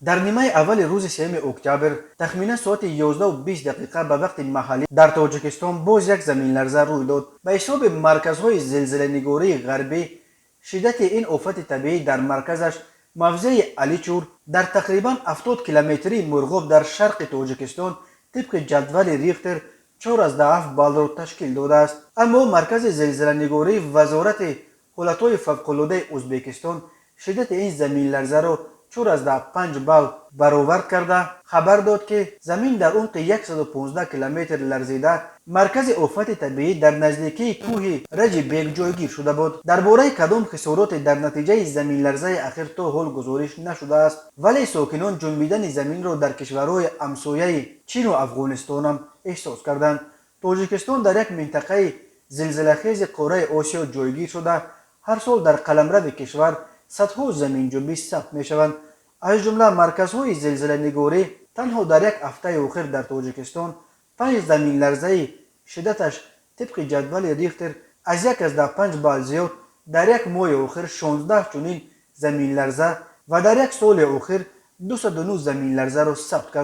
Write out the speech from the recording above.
در نیمه اول روز 3 اکتبر تخمینا ساعت 11:20 به وقت محلی در تاجیکستان باز یک زمین لرزه روی داد. به حساب مرکزهای زلزله نگاری غربی، شدت این آفت طبیعی در مرکزش موضع علیچور در تقریبا 70 کیلومتری مرغوب در شرق تاجیکستان طبق جدول ریختر 4.7 بال را تشکیل داده است. اما مرکز زلزله نگاری وزارت حالتهای فوق‌العاده ازبکستان شدت این زمین لرزه را 4.5 بال برآورد کرده خبر داد که زمین در عمق 115 کیلومتر لرزیده مرکز آفت طبیعی در نزدیکی کوه رج بیگ جایگیر شده بود. درباره کدام خسارات در نتیجه زمین لرزه اخیر تا حال گزارش نشده است، ولی ساکنان جنبیدن زمین را در کشورهای همسایه چین و افغانستان هم احساس کردند. تاجیکستان در یک منطقه زلزله‌خیز قاره آسیا جایگیر شده هر سال در قلمرو کشور صدها زمین جنبی ثبت می شوند. از جمله مرکزهای زلزله نگاری تنها در یک هفته اخیر در تاجیکستان 5 زمین لرزه شدتش طبق جدول ریختر از 1.5 بال زیاد در یک ماه اخیر 16 چنین زمین لرزه و در یک سال اخیر 209 زمین لرزه را ثبت کرد.